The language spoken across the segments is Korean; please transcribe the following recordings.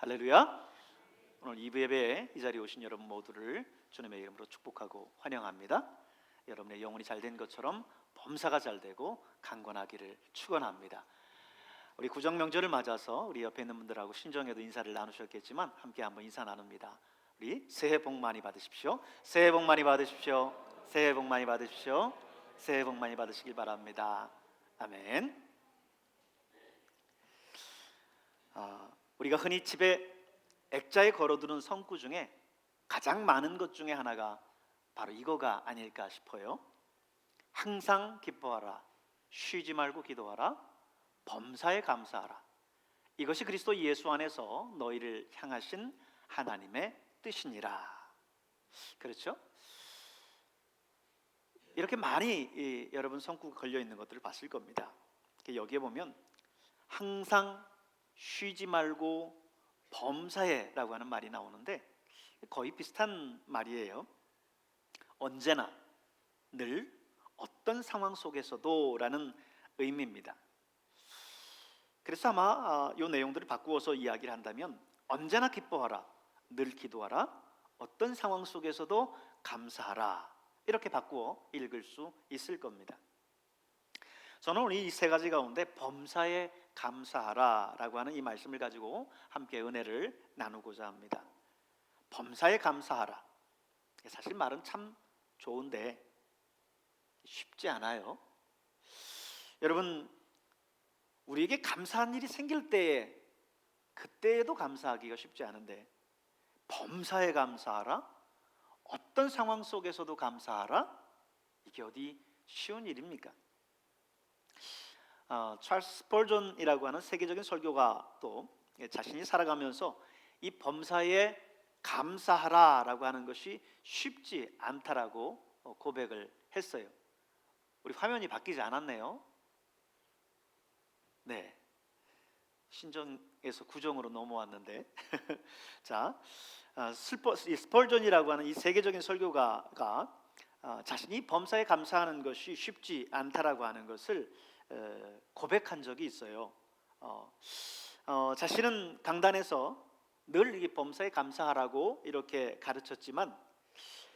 할렐루야. 오늘 2부 예배에 이 자리에 오신 여러분 모두를 주님의 이름으로 축복하고 환영합니다. 여러분의 영혼이 잘된 것처럼 범사가 잘되고 강건하기를 축원합니다. 우리 구정 명절을 맞아서 우리 옆에 있는 분들하고 신정에도 인사를 나누셨겠지만 함께 한번 인사 나눕니다. 우리 새해 복 많이 받으십시오. 새해 복 많이 받으십시오. 새해 복 많이 받으십시오. 새해 복 많이 받으시길 바랍니다. 아멘. 우리가 흔히 집에 액자에 걸어두는 성구 중에 가장 많은 것 중에 하나가 바로 이거가 아닐까 싶어요. 항상 기뻐하라, 쉬지 말고 기도하라, 범사에 감사하라. 이것이 그리스도 예수 안에서 너희를 향하신 하나님의 뜻이니라. 그렇죠? 이렇게 많이 여러분 성구가 걸려있는 것들을 봤을 겁니다. 여기에 보면 항상 쉬지 말고 범사에라고 하는 말이 나오는데 거의 비슷한 말이에요. 언제나, 늘, 어떤 상황 속에서도 라는 의미입니다. 그래서 아마 이 내용들을 바꾸어서 이야기를 한다면 언제나 기뻐하라, 늘 기도하라, 어떤 상황 속에서도 감사하라, 이렇게 바꾸어 읽을 수 있을 겁니다. 저는 오늘 이 세 가지 가운데 범사에 감사하라 라고 하는 이 말씀을 가지고 함께 은혜를 나누고자 합니다. 범사에 감사하라. 사실 말은 참 좋은데 쉽지 않아요. 여러분, 우리에게 감사한 일이 생길 때에 그때에도 감사하기가 쉽지 않은데 범사에 감사하라? 어떤 상황 속에서도 감사하라? 이게 어디 쉬운 일입니까? 찰스 스펄전이라고 하는 세계적인 설교가 또 자신이 살아가면서 이 범사에 감사하라라고 하는 것이 쉽지 않다라고 고백을 했어요. 우리 화면이 바뀌지 않았네요. 네, 신정에서 구정으로 넘어왔는데 자, 스펄전이라고 하는 이 세계적인 설교가가 자신이 범사에 감사하는 것이 쉽지 않다라고 하는 것을 고백한 적이 있어요. 자신은 강단에서 늘 이 범사에 감사하라고 이렇게 가르쳤지만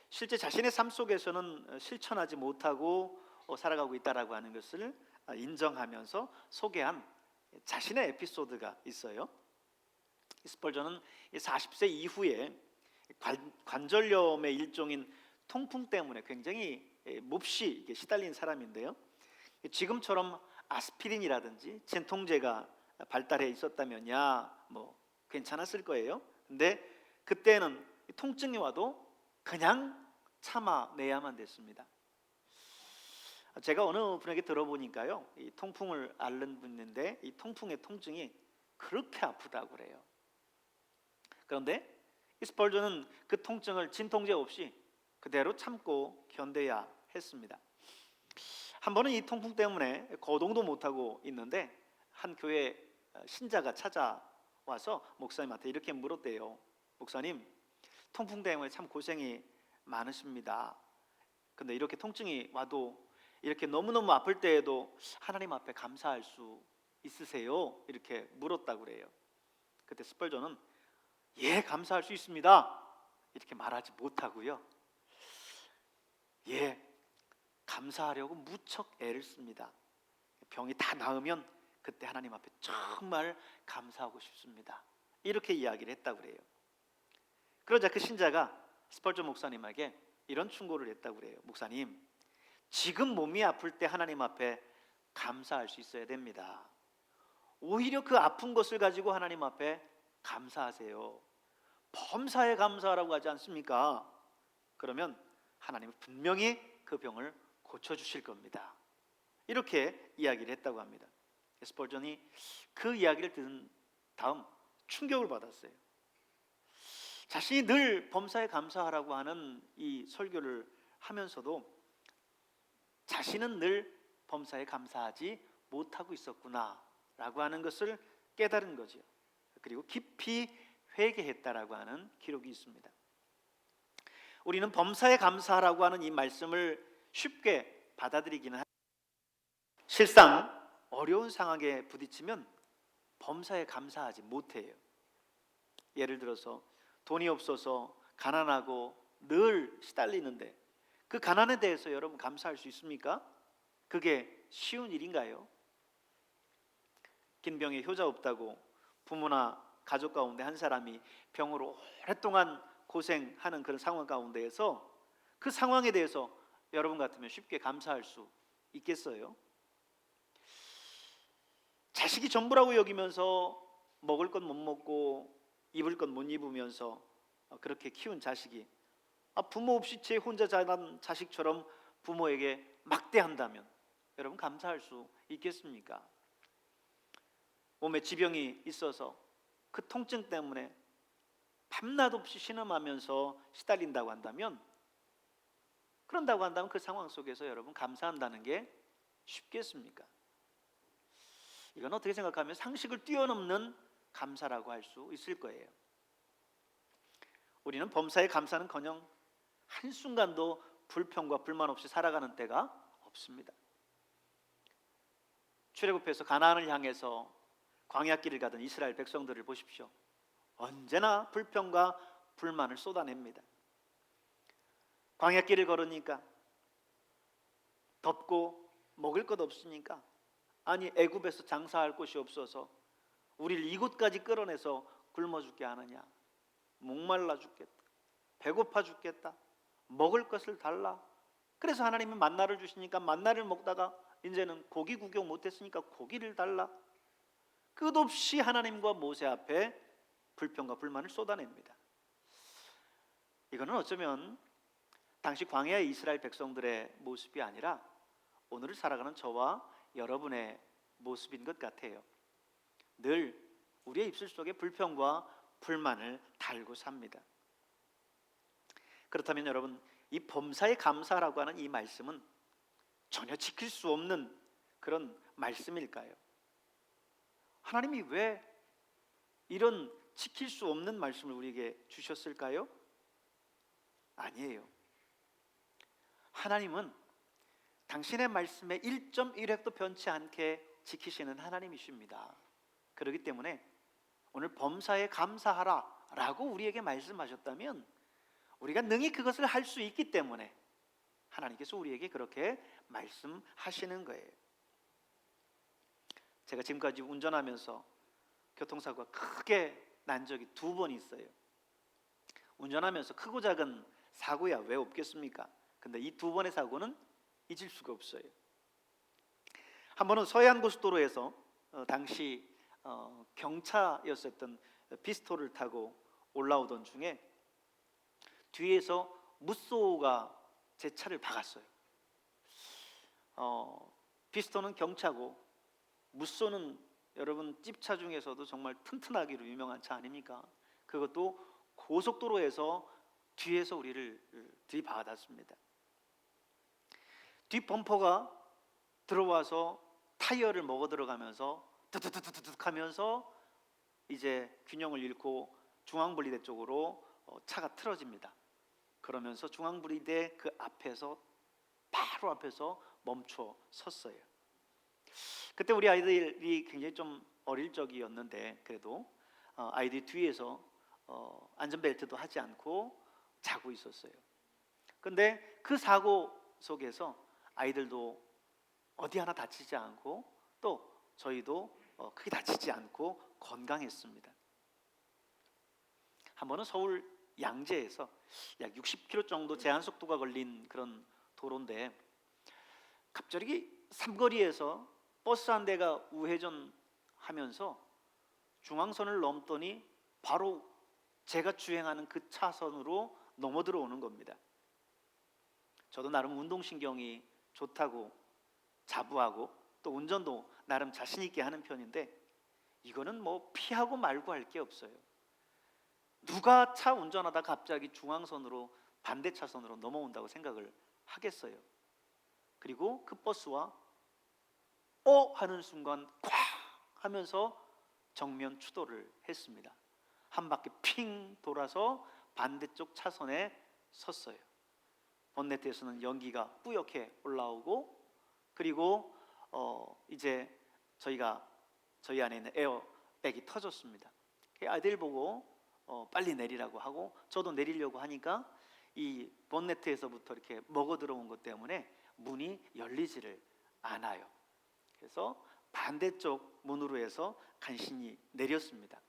실제 자신의 삶 속에서는 실천하지 못하고 살아가고 있다라고 하는 것을 인정하면서 소개한 자신의 에피소드가 있어요. 스펄전은 40세 이후에 관절염의 일종인 통풍 때문에 굉장히 몹시 시달린 사람인데요. 지금처럼 아스피린이라든지 진통제가 발달해 있었다면야 뭐 괜찮았을 거예요. 근데 그때는 통증이 와도 그냥 참아내야만 됐습니다. 제가 어느 분에게 들어보니까요, 이 통풍을 앓는 분인데 이 통풍의 통증이 그렇게 아프다고 그래요. 그런데 이 스펄전은 그 통증을 진통제 없이 그대로 참고 견뎌야 했습니다. 한 번은 이 통풍 때문에 거동도 못하고 있는데 한 교회 신자가 찾아와서 목사님한테 이렇게 물었대요. 목사님, 통풍 때문에 참 고생이 많으십니다. 근데 이렇게 통증이 와도 이렇게 너무너무 아플 때에도 하나님 앞에 감사할 수 있으세요? 이렇게 물었다고 그래요. 그때 스펄전은 예, 감사할 수 있습니다, 이렇게 말하지 못하고요, 예, 감사하려고 무척 애를 씁니다. 병이 다 나으면 그때 하나님 앞에 정말 감사하고 싶습니다, 이렇게 이야기를 했다고 그래요. 그러자 그 신자가 스펄전 목사님에게 이런 충고를 했다고 그래요. 목사님, 지금 몸이 아플 때 하나님 앞에 감사할 수 있어야 됩니다. 오히려 그 아픈 것을 가지고 하나님 앞에 감사하세요. 범사에 감사하라고 하지 않습니까? 그러면 하나님은 분명히 그 병을 고쳐주실 겁니다, 이렇게 이야기를 했다고 합니다. 스펄전이 그 이야기를 들은 다음 충격을 받았어요. 자신이 늘 범사에 감사하라고 하는 이 설교를 하면서도 자신은 늘 범사에 감사하지 못하고 있었구나 라고 하는 것을 깨달은 거죠. 그리고 깊이 회개했다라고 하는 기록이 있습니다. 우리는 범사에 감사하라고 하는 이 말씀을 쉽게 받아들이기는 합니다. 실상 어려운 상황에 부딪히면 범사에 감사하지 못해요. 예를 들어서 돈이 없어서 가난하고 늘 시달리는데 그 가난에 대해서 여러분 감사할 수 있습니까? 그게 쉬운 일인가요? 긴 병에 효자 없다고 부모나 가족 가운데 한 사람이 병으로 오랫동안 고생하는 그런 상황 가운데에서 그 상황에 대해서 여러분 같으면 쉽게 감사할 수 있겠어요? 자식이 전부라고 여기면서 먹을 건 못 먹고 입을 건 못 입으면서 그렇게 키운 자식이 부모 없이 제 혼자 자란 자식처럼 부모에게 막대한다면 여러분 감사할 수 있겠습니까? 몸에 지병이 있어서 그 통증 때문에 밤낮 없이 신음하면서 시달린다고 한다면, 그런다고 한다면 그 상황 속에서 여러분 감사한다는 게 쉽겠습니까? 이건 어떻게 생각하면 상식을 뛰어넘는 감사라고 할 수 있을 거예요. 우리는 범사에 감사는커녕 한순간도 불평과 불만 없이 살아가는 때가 없습니다. 출애굽해서 가나안을 향해서 광야길을 가던 이스라엘 백성들을 보십시오. 언제나 불평과 불만을 쏟아냅니다. 광야길을 걸으니까 덥고 먹을 것 없으니까, 아니 애굽에서 장사할 곳이 없어서 우리를 이곳까지 끌어내서 굶어 죽게 하느냐, 목말라 죽겠다, 배고파 죽겠다, 먹을 것을 달라. 그래서 하나님이 만나를 주시니까 만나를 먹다가 이제는 고기 구경 못했으니까 고기를 달라. 끝없이 하나님과 모세 앞에 불평과 불만을 쏟아냅니다. 이거는 어쩌면 당시 광야의 이스라엘 백성들의 모습이 아니라 오늘을 살아가는 저와 여러분의 모습인 것 같아요. 늘 우리의 입술 속에 불평과 불만을 달고 삽니다. 그렇다면 여러분, 이 범사에 감사라고 하는 이 말씀은 전혀 지킬 수 없는 그런 말씀일까요? 하나님이 왜 이런 지킬 수 없는 말씀을 우리에게 주셨을까요? 아니에요. 하나님은 당신의 말씀에 1.1획도 변치 않게 지키시는 하나님이십니다. 그렇기 때문에 오늘 범사에 감사하라 라고 우리에게 말씀하셨다면 우리가 능히 그것을 할 수 있기 때문에 하나님께서 우리에게 그렇게 말씀하시는 거예요. 제가 지금까지 운전하면서 교통사고가 크게 난 적이 2번 있어요. 운전하면서 크고 작은 사고야 왜 없겠습니까? 근데 이 2번의 사고는 잊을 수가 없어요. 한 번은 서해안고속도로에서 당시 경차였었던 피스톨을 타고 올라오던 중에 뒤에서 무쏘가 제 차를 박았어요. 피스톨은 경차고 무쏘는 여러분 찝차 중에서도 정말 튼튼하기로 유명한 차 아닙니까? 그것도 고속도로에서 뒤에서 우리를 들이받았습니다. 뒷 범퍼가 들어와서 타이어를 먹어 들어가면서 드드드드득 하면서 이제 균형을 잃고 중앙분리대 쪽으로 차가 틀어집니다. 그러면서 중앙분리대 그 앞에서 바로 앞에서 멈춰 섰어요. 그때 우리 아이들이 굉장히 좀 어릴 적이었는데 그래도 아이들이 뒤에서 안전벨트도 하지 않고 자고 있었어요. 근데 그 사고 속에서 아이들도 어디 하나 다치지 않고 또 저희도 크게 다치지 않고 건강했습니다. 한 번은 서울 양재에서 약 60km 정도 제한 속도가 걸린 그런 도로인데 갑자기 삼거리에서 버스 한 대가 우회전하면서 중앙선을 넘더니 바로 제가 주행하는 그 차선으로 넘어 들어오는 겁니다. 저도 나름 운동신경이 좋다고 자부하고 또 운전도 나름 자신 있게 하는 편인데 이거는 뭐 피하고 말고 할 게 없어요. 누가 차 운전하다 갑자기 중앙선으로 반대 차선으로 넘어온다고 생각을 하겠어요. 그리고 그 버스와 하는 순간 콱 하면서 정면 추돌을 했습니다. 한 바퀴 핑 돌아서 반대쪽 차선에 섰어요. 본네트에서는 연기가 뿌옇게 올라오고 그리고 이제 저희 안에 있는 에어백이 터졌습니다. 아이들 보고 빨리 내리라고 하고, 저도 내리려고 하니까 이 본네트에서부터 이렇게 먹어 들어온 것 때문에 문이 열리지를 않아요. 그래서 반대쪽 문으로 해서 간신히 내렸습니다.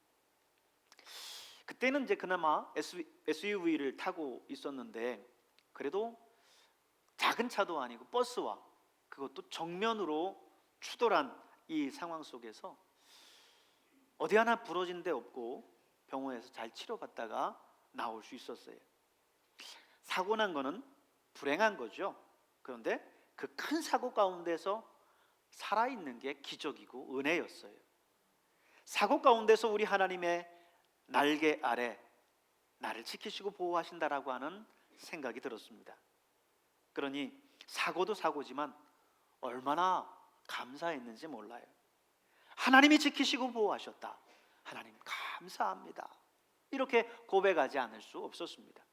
그때는 이제 그나마 SUV를 타고 있었는데, 그래도 작은 차도 아니고 버스와 그것도 정면으로 추돌한 이 상황 속에서 어디 하나 부러진 데 없고 병원에서 잘 치료받다가 나올 수 있었어요. 사고 난 거는 불행한 거죠. 그런데 그 큰 사고 가운데서 살아있는 게 기적이고 은혜였어요. 사고 가운데서 우리 하나님의 날개 아래 나를 지키시고 보호하신다라고 하는 생각이 들었습니다. 그러니 사고도 사고지만 얼마나 감사했는지 몰라요. 하나님이 지키시고 보호하셨다. 하나님 감사합니다. 이렇게 고백하지 않을 수 없었습니다.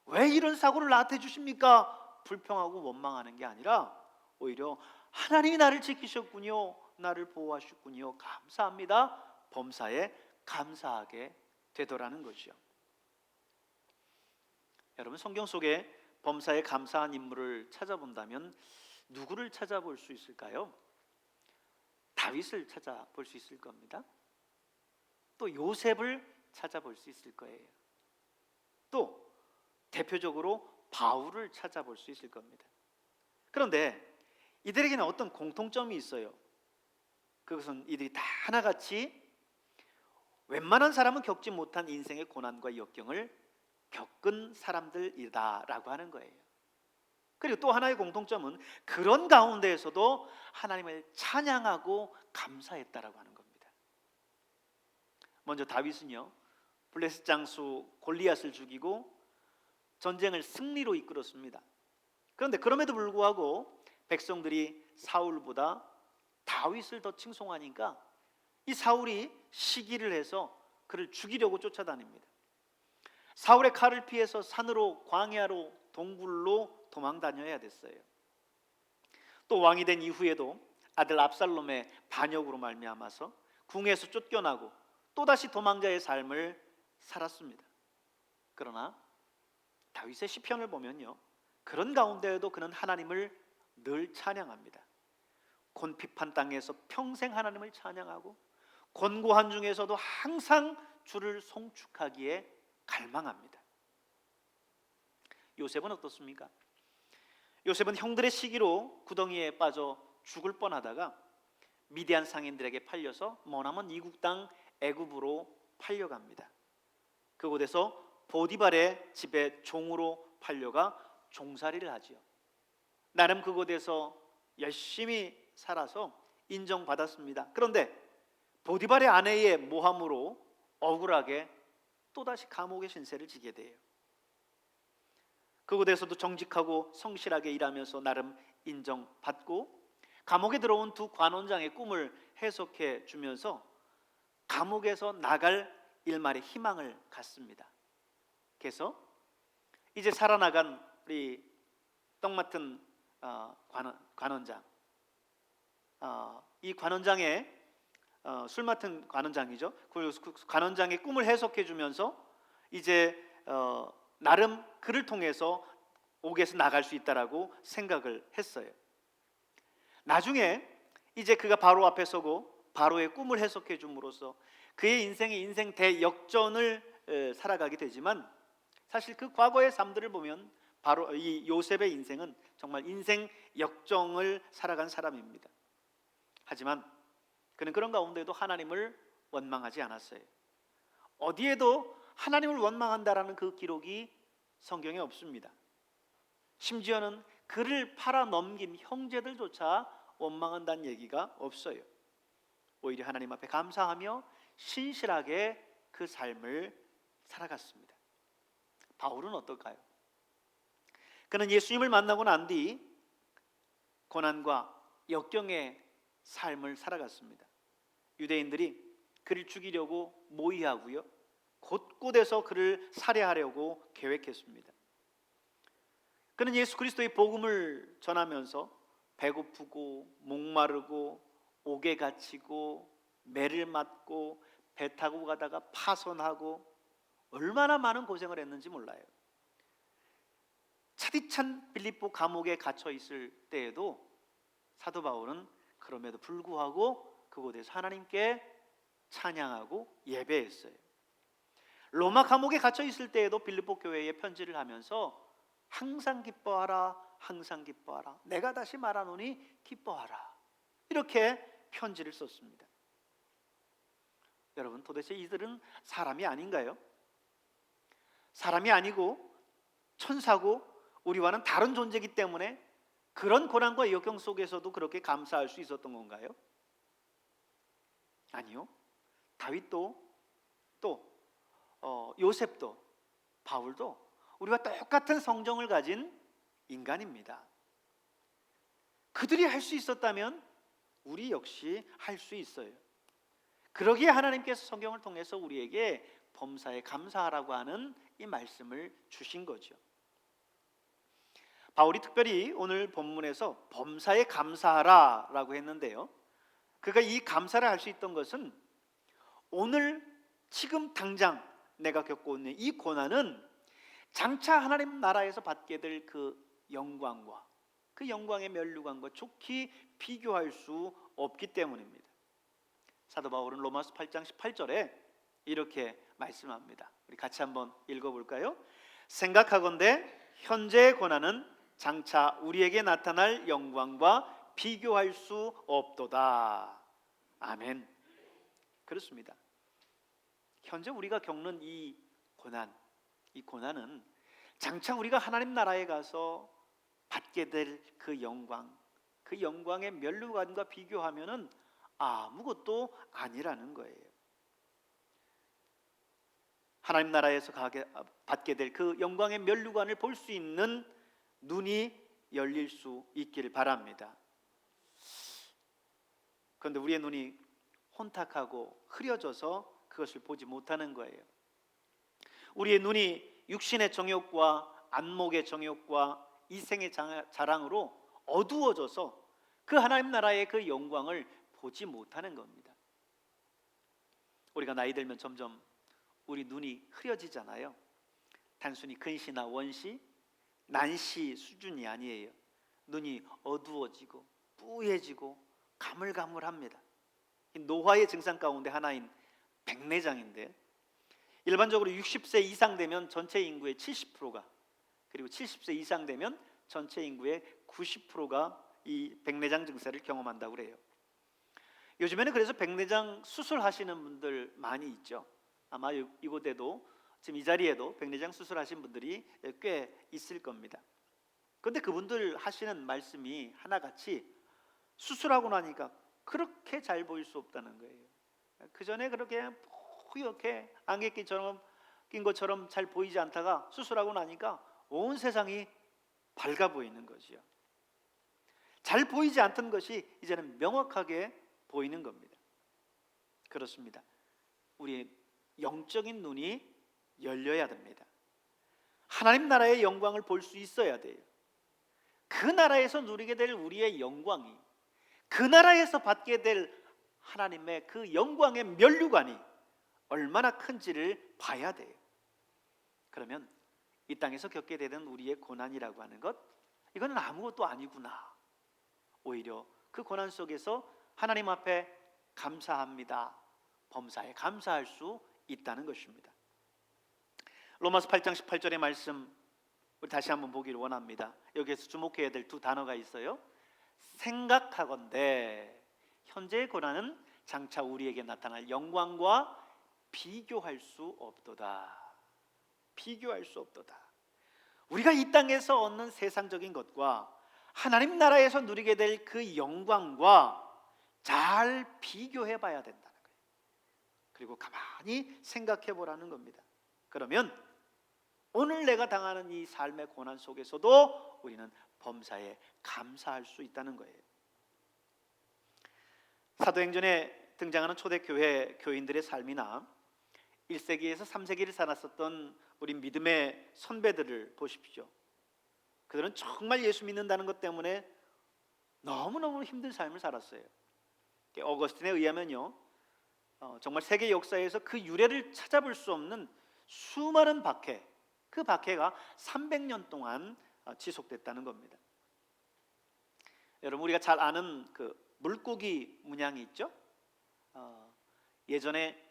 왜 이런 사고를 나한테 주십니까? 불평하고 원망하는 게 아니라 오히려 하나님이 나를 지키셨군요, 나를 보호하셨군요, 감사합니다. 범사에 감사하게 되더라는 거죠. 여러분, 성경 속에 범사에 감사한 인물을 찾아본다면 누구를 찾아볼 수 있을까요? 다윗을 찾아볼 수 있을 겁니다. 또 요셉을 찾아볼 수 있을 거예요. 또 대표적으로 바울을 찾아볼 수 있을 겁니다. 그런데 이들에게는 어떤 공통점이 있어요. 그것은 이들이 다 하나같이 웬만한 사람은 겪지 못한 인생의 고난과 역경을 겪은 사람들이다라고 하는 거예요. 그리고 또 하나의 공통점은 그런 가운데에서도 하나님을 찬양하고 감사했다라고 하는 겁니다. 먼저 다윗은요, 블레셋 장수 골리앗을 죽이고 전쟁을 승리로 이끌었습니다. 그런데 그럼에도 불구하고 백성들이 사울보다 다윗을 더 칭송하니까 이 사울이 시기를 해서 그를 죽이려고 쫓아다닙니다. 사울의 칼을 피해서 산으로, 광야로, 동굴로 도망 다녀야 됐어요. 또 왕이 된 이후에도 아들 압살롬의 반역으로 말미암아서 궁에서 쫓겨나고 또다시 도망자의 삶을 살았습니다. 그러나 다윗의 시편을 보면요, 그런 가운데에도 그는 하나님을 늘 찬양합니다. 곤핍한 땅에서 평생 하나님을 찬양하고 곤고한 중에서도 항상 주를 송축하기에 갈망합니다. 요셉은 어떻습니까? 요셉은 형들의 시기로 구덩이에 빠져 죽을 뻔하다가 미디안 상인들에게 팔려서 머나먼 이국 땅 애굽으로 팔려갑니다. 그곳에서 보디발의 집에 종으로 팔려가 종살이를 하지요. 나름 그곳에서 열심히 살아서 인정받았습니다. 그런데 보디발의 아내의 모함으로 억울하게 또다시 감옥의 신세를 지게 돼요. 그곳에서도 정직하고 성실하게 일하면서 나름 인정받고 감옥에 들어온 두 관원장의 꿈을 해석해 주면서 감옥에서 나갈 일말의 희망을 갖습니다. 그래서 이제 살아나간 우리 떡 맡은 관원장, 이 관원장의 술 맡은 관원장이죠. 그 관원장의 꿈을 해석해 주면서 이제 나름 그를 통해서 옥에서 나갈 수 있다라고 생각을 했어요. 나중에 이제 그가 바로 앞에 서고 바로의 꿈을 해석해 줌으로써 그의 인생의 인생 대역전을 살아가게 되지만, 사실 그 과거의 삶들을 보면 바로 이 요셉의 인생은 정말 인생 역정을 살아간 사람입니다. 하지만 그는 그런 가운데도 하나님을 원망하지 않았어요. 어디에도 하나님을 원망한다라는 그 기록이 성경에 없습니다. 심지어는 그를 팔아 넘긴 형제들조차 원망한다는 얘기가 없어요. 오히려 하나님 앞에 감사하며 신실하게 그 삶을 살아갔습니다. 바울은 어떨까요? 그는 예수님을 만나고 난 뒤 고난과 역경의 삶을 살아갔습니다. 유대인들이 그를 죽이려고 모의하고요, 곳곳에서 그를 살해하려고 계획했습니다. 그는 예수 그리스도의 복음을 전하면서 배고프고 목마르고 옥에 갇히고 매를 맞고 배 타고 가다가 파손하고 얼마나 많은 고생을 했는지 몰라요. 차디찬 빌립보 감옥에 갇혀 있을 때에도 사도 바울은 그럼에도 불구하고 그곳에서 하나님께 찬양하고 예배했어요. 로마 감옥에 갇혀 있을 때에도 빌립보 교회에 편지를 하면서 항상 기뻐하라, 항상 기뻐하라, 내가 다시 말하노니 기뻐하라, 이렇게 편지를 썼습니다. 여러분, 도대체 이들은 사람이 아닌가요? 사람이 아니고 천사고 우리와는 다른 존재이기 때문에 그런 고난과 역경 속에서도 그렇게 감사할 수 있었던 건가요? 아니요. 다윗도 또 요셉도 바울도 우리와 똑같은 성정을 가진 인간입니다. 그들이 할 수 있었다면 우리 역시 할 수 있어요. 그러기에 하나님께서 성경을 통해서 우리에게 범사에 감사하라고 하는 이 말씀을 주신 거죠. 바울이 특별히 오늘 본문에서 범사에 감사하라 라고 했는데요, 그가 이 감사를 할 수 있던 것은 오늘 지금 당장 내가 겪고 있는 이 고난은 장차 하나님 나라에서 받게 될 그 영광과 그 영광의 면류관과 좋게 비교할 수 없기 때문입니다. 사도 바울은 로마서 8장 18절에 이렇게 말씀합니다. 우리 같이 한번 읽어볼까요? 생각하건대 현재의 고난은 장차 우리에게 나타날 영광과 비교할 수 없도다. 아멘. 그렇습니다. 현재 우리가 겪는 이 고난은 장차 우리가 하나님 나라에 가서 받게 될 그 영광, 그 영광의 면류관과 비교하면은 아무것도 아니라는 거예요. 하나님 나라에서 받게 될 그 영광의 면류관을 볼 수 있는 눈이 열릴 수 있기를 바랍니다. 그런데 우리의 눈이 혼탁하고 흐려져서 그것을 보지 못하는 거예요. 우리의 눈이 육신의 정욕과 안목의 정욕과 이생의 자랑으로 어두워져서 그 하나님 나라의 그 영광을 보지 못하는 겁니다. 우리가 나이 들면 점점 우리 눈이 흐려지잖아요. 단순히 근시나 원시, 난시 수준이 아니에요. 눈이 어두워지고 뿌얘지고 가물가물합니다. 노화의 증상 가운데 하나인 백내장인데, 일반적으로 60세 이상 되면 전체 인구의 70%가, 그리고 70세 이상 되면 전체 인구의 90%가 이 백내장 증세를 경험한다고 그래요. 요즘에는 그래서 백내장 수술하시는 분들 많이 있죠. 아마 이곳에도 지금 이 자리에도 백내장 수술하신 분들이 꽤 있을 겁니다. 그런데 그분들 하시는 말씀이 하나같이 수술하고 나니까 그렇게 잘 보일 수 없다는 거예요. 그 전에 그렇게 뿌옇게 안개끼처럼 낀 것처럼 잘 보이지 않다가 수술하고 나니까 온 세상이 밝아 보이는 것이요. 잘 보이지 않던 것이 이제는 명확하게 보이는 겁니다. 그렇습니다. 우리의 영적인 눈이 열려야 됩니다. 하나님 나라의 영광을 볼 수 있어야 돼요. 그 나라에서 누리게 될 우리의 영광이, 그 나라에서 받게 될 하나님의 그 영광의 면류관이 얼마나 큰지를 봐야 돼요. 그러면 이 땅에서 겪게 되는 우리의 고난이라고 하는 것, 이거는 아무것도 아니구나. 오히려 그 고난 속에서 하나님 앞에 감사합니다, 범사에 감사할 수 있다는 것입니다. 로마서 8장 18절의 말씀 우리 다시 한번 보기를 원합니다. 여기에서 주목해야 될 두 단어가 있어요. 생각하건대 현재의 고난은 장차 우리에게 나타날 영광과 비교할 수 없도다. 비교할 수 없도다. 우리가 이 땅에서 얻는 세상적인 것과 하나님 나라에서 누리게 될 그 영광과 잘 비교해 봐야 된다는 거예요. 그리고 가만히 생각해 보라는 겁니다. 그러면 오늘 내가 당하는 이 삶의 고난 속에서도 우리는 범사에 감사할 수 있다는 거예요. 사도행전에 등장하는 초대교회 교인들의 삶이나 1세기에서 3세기를 살았었던 우리 믿음의 선배들을 보십시오. 그들은 정말 예수 믿는다는 것 때문에 너무너무 힘든 삶을 살았어요. 어거스틴에 의하면요, 정말 세계 역사에서 그 유래를 찾아볼 수 없는 수많은 박해, 그 박해가 300년 동안 지속됐다는 겁니다. 여러분, 우리가 잘 아는 그 물고기 문양이 있죠? 예전에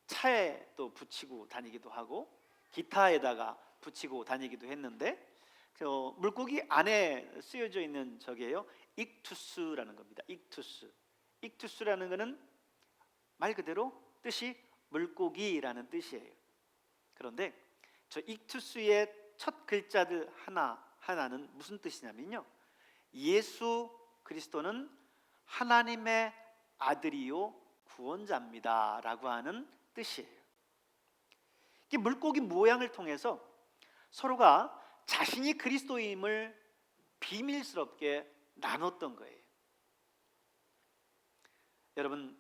차에 또 붙이고 다니기도 하고 기타에다가 붙이고 다니기도 했는데, 물고기 안에 쓰여져 있는 저게요, 익투스라는 겁니다. 익투스라는 것은 말 그대로 뜻이 물고기라는 뜻이에요. 그런데 저 익투스의 첫 글자들 하나는 무슨 뜻이냐면요, 예수 그리스도는 하나님의 아들이요 구원자입니다 라고 하는 뜻이에요. 이 물고기 모양을 통해서 서로가 자신이 그리스도임을 비밀스럽게 나눴던 거예요. 여러분,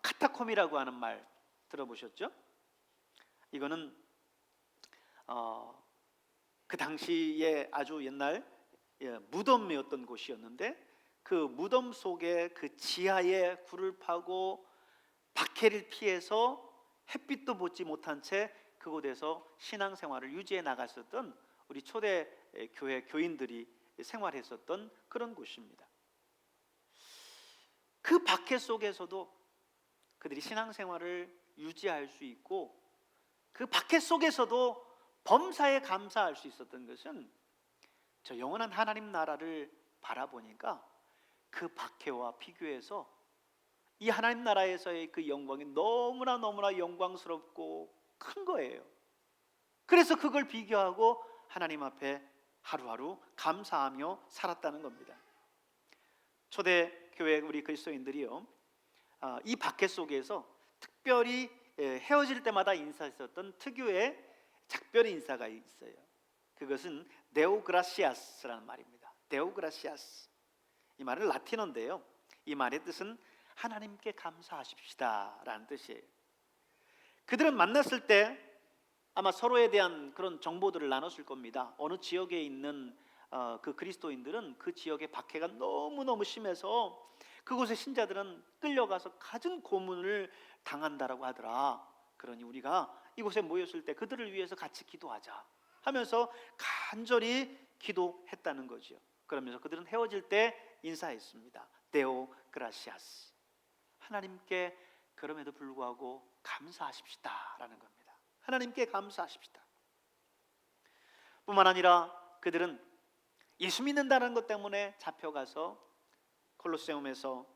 카타콤이라고 하는 말 들어보셨죠? 이거는 그 당시에 아주 옛날 무덤이었던 곳이었는데, 그 무덤 속에 그 지하에 굴을 파고 박해를 피해서 햇빛도 보지 못한 채 그곳에서 신앙생활을 유지해 나갔었던 우리 초대 교회 교인들이 생활했었던 그런 곳입니다. 그 박해 속에서도 그들이 신앙생활을 유지할 수 있고, 그 박해 속에서도 범사에 감사할 수 있었던 것은 저 영원한 하나님 나라를 바라보니까 그 박해와 비교해서 이 하나님 나라에서의 그 영광이 너무나 영광스럽고 큰 거예요. 그래서 그걸 비교하고 하나님 앞에 하루하루 감사하며 살았다는 겁니다. 초대교회 우리 그리스도인들이요, 이 박해 속에서 특별히 헤어질 때마다 인사했었던 특유의 작별 인사가 있어요. 그것은 데오그라시아스라는 말입니다. 데오그라시아스, 이 말은 라틴어인데요, 이 말의 뜻은 하나님께 감사하십시다 라는 뜻이에요. 그들은 만났을 때 아마 서로에 대한 그런 정보들을 나눴을 겁니다. 어느 지역에 있는 그 그리스도인들은 그 지역의 박해가 너무너무 심해서 그곳의 신자들은 끌려가서 갖은 고문을 당한다라고 하더라. 그러니 우리가 이곳에 모였을 때 그들을 위해서 같이 기도하자 하면서 간절히 기도했다는 거죠. 그러면서 그들은 헤어질 때 인사했습니다. 데오 그라시아스, 하나님께 그럼에도 불구하고 감사하십시다 라는 겁니다. 하나님께 감사하십시다. 뿐만 아니라 그들은 예수 믿는다는 것 때문에 잡혀가서 콜로세움에서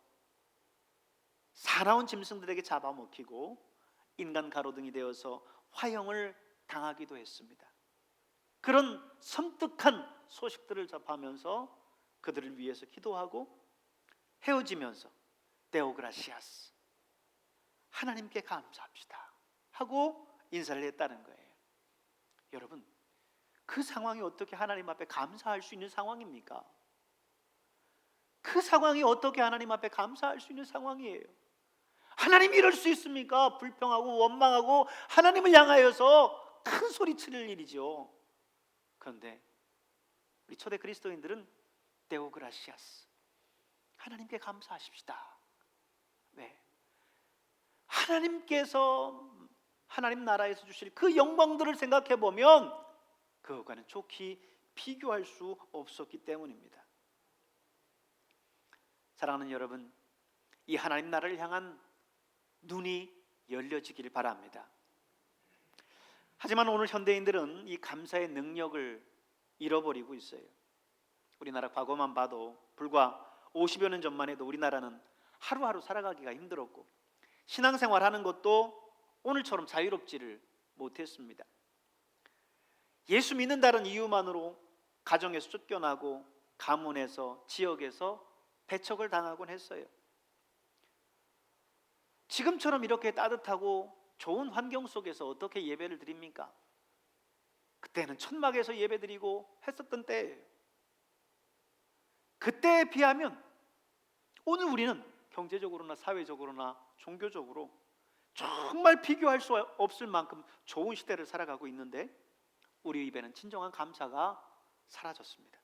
사나운 짐승들에게 잡아먹히고 인간 가로등이 되어서 화형을 당하기도 했습니다. 그런 섬뜩한 소식들을 접하면서 그들을 위해서 기도하고 헤어지면서 데오그라시아스, 하나님께 감사합시다 하고 인사를 했다는 거예요. 여러분, 그 상황이 어떻게 하나님 앞에 감사할 수 있는 상황입니까? 그 상황이 어떻게 하나님 앞에 감사할 수 있는 상황이에요? 하나님이 이럴 수 있습니까? 불평하고 원망하고 하나님을 향하여서 큰 소리 치를 일이죠. 그런데 우리 초대 그리스도인들은 데오그라시아스, 하나님께 감사하십시다. 왜? 하나님께서 하나님 나라에서 주실 그 영광들을 생각해 보면 그것과는 좋게 비교할 수 없었기 때문입니다. 사랑하는 여러분, 이 하나님 나라를 향한 눈이 열려지길 바랍니다. 하지만 오늘 현대인들은 이 감사의 능력을 잃어버리고 있어요. 우리나라 과거만 봐도 불과 50여 년 전만 해도 우리나라는 하루하루 살아가기가 힘들었고 신앙생활하는 것도 오늘처럼 자유롭지를 못했습니다. 예수 믿는다는 이유만으로 가정에서 쫓겨나고 가문에서 지역에서 배척을 당하곤 했어요. 지금처럼 이렇게 따뜻하고 좋은 환경 속에서 어떻게 예배를 드립니까? 그때는 천막에서 예배드리고 했었던 때예요. 그때에 비하면 오늘 우리는 경제적으로나 사회적으로나 종교적으로 정말 비교할 수 없을 만큼 좋은 시대를 살아가고 있는데 우리 입에는 진정한 감사가 사라졌습니다.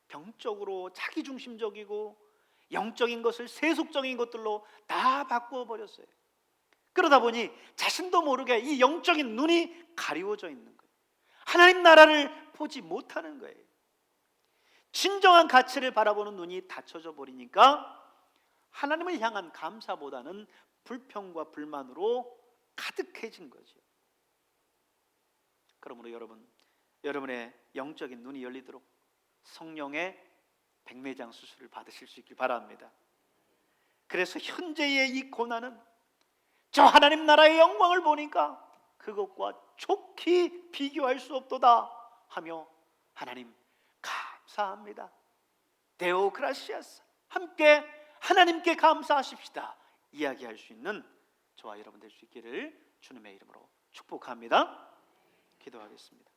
병적으로 자기중심적이고 영적인 것을 세속적인 것들로 다 바꾸어 버렸어요. 그러다 보니 자신도 모르게 이 영적인 눈이 가리워져 있는 거예요. 하나님 나라를 보지 못하는 거예요. 진정한 가치를 바라보는 눈이 닫혀져 버리니까 하나님을 향한 감사보다는 불평과 불만으로 가득해진 거죠. 그러므로 여러분의 영적인 눈이 열리도록 성령의 백내장 수술을 받으실 수 있길 바랍니다. 그래서 현재의 이 고난은 저 하나님 나라의 영광을 보니까 그것과 좋게 비교할 수 없도다 하며 하나님 감사합니다. 데오 그라시아스, 함께 하나님께 감사하십시다 이야기할 수 있는 저와 여러분 될 수 있기를 주님의 이름으로 축복합니다. 기도하겠습니다.